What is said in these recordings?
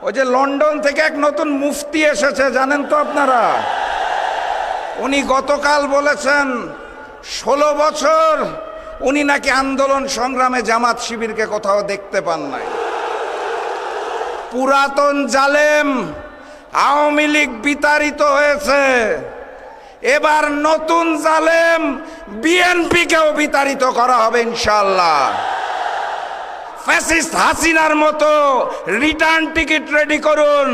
ওই যে লন্ডন থেকে এক নতুন মুফতি এসেছে, জানেন তো আপনারা? উনি গতকাল বলেছেন 16 বছর উনি নাকি আন্দোলন সংগ্রামে জামাত শিবিরকে কোথাও দেখতে পান নাই। পুরাতন জালেম আওয়ামী লীগ বিতাড়িত হয়েছে, এবার নতুন জালেম বিএনপিকেও বিতাড়িত করা হবে ইনশাআল্লাহ। ফ্যাসিস্ট হাসিনার মতো রিটার্ন টিকিট রেডি করুন।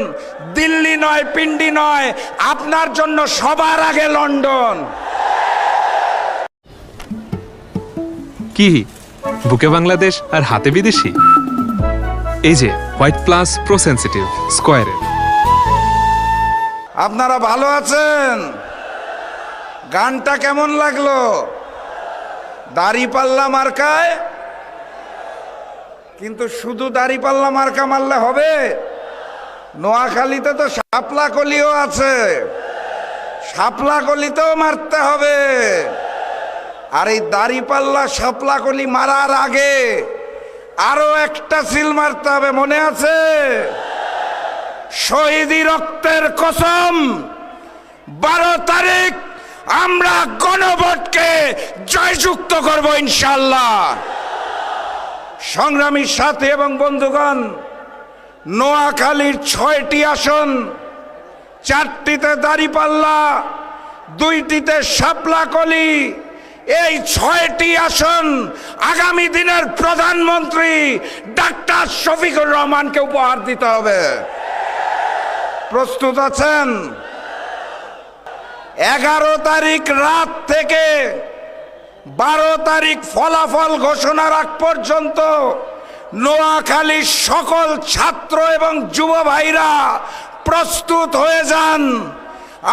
দিল্লি নয়, পিন্ডি নয়, আপনার জন্য সবার আগে লন্ডন। কি বুকে বাংলাদেশ আর হাতে বিদেশি? এই যে হোয়াইট প্লাস প্রো সেনসিটিভ স্কয়ারের। আপনারা ভালো আছেন? গানটা কেমন লাগলো? দাড়িপাল্লা মার্কায়, কিন্তু শুধু দাড়িপাল্লা মার্কা মারলে হবে? নোয়াখালীতে তো শাপলা কলিও আছে, শাপলা কলিতেও মারতে হবে। আর এই দাড়িপাল্লা শাপলা কলি মারার আগে আরো একটা সিল মারতে হবে, মনে আছে? শহীদি রক্তের কসম, 12 তারিখ আমরা গণভোটকে জয়যুক্ত করব ইনশাআল্লাহ। সংগ্রামী সাথী এবং বন্ধুগণ, নোয়াখালীর 6টি আসন, 4টিতে দাড়িপাল্লা, 2টিতে শাপলাকলি। এই 6টি আসন আগামী দিনের প্রধানমন্ত্রী ডাক্তার শফিকুর রহমানকে উপহার দিতে হবে। প্রস্তুত আছেন? 11 তারিখ রাত থেকে 12 তারিখ ফলাফল ঘোষণার আগ পর্যন্ত নোয়াখালীর সকল ছাত্র এবং যুব ভাইরা প্রস্তুত হয়ে যান।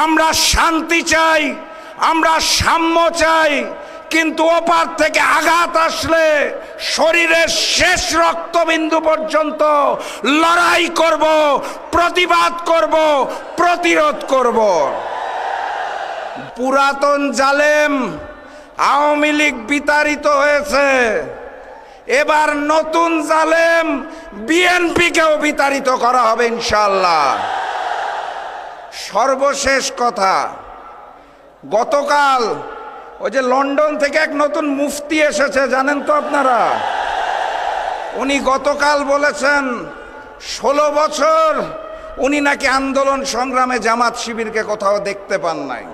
আমরা শান্তি চাই, আমরা সাম্য চাই, কিন্তু ওপার থেকে আঘাত আসলে শরীরের শেষ রক্তবিন্দু পর্যন্ত লড়াই করব, প্রতিবাদ করব, প্রতিরোধ করব। পুরাতন জালেম আওয়ামী লীগ বিতাড়িত হয়েছে, এবার নতুন জালেম বিএনপিকেও বিতাড়িত করা হবে ইনশাআল্লাহ। সর্বশেষ কথা, গতকাল ওই যে লন্ডন থেকে এক নতুন মুফতি এসেছে, জানেন তো আপনারা? উনি গতকাল বলেছেন 16 বছর উনি নাকি আন্দোলন সংগ্রামে জামাত শিবিরকে কোথাও দেখতে পান নাই।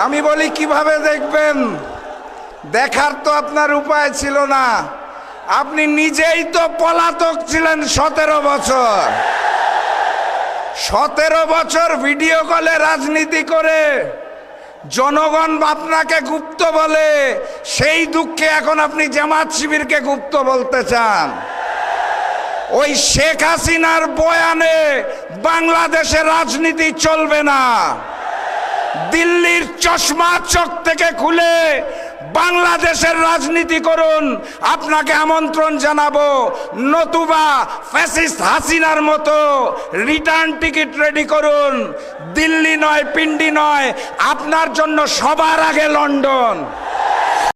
আমি বলি কিভাবে দেখবেন? দেখার তো আপনার উপায় ছিল না, আপনি নিজেই তো পলাতক ছিলেন 17 বছর। 17 বছর ভিডিও কলে রাজনীতি করে জনগণ আপনাকে গুপ্ত বলে, সেই দুঃখে এখন আপনি জামাত শিবিরকে গুপ্ত বলতে চান। ওই শেখ হাসিনার বয়ানে বাংলাদেশের রাজনীতি চলবে না। দিল্লির চশমা চোখ থেকে খুলে বাংলাদেশের রাজনীতি করুন, আপনাকে আমন্ত্রণ জানাবো। নতুবা ফ্যাসিস্ট হাসিনার মতো রিটার্ন টিকিট রেডি করুন। দিল্লি নয়, পিন্ডি নয়, আপনার জন্য সবার আগে লন্ডন।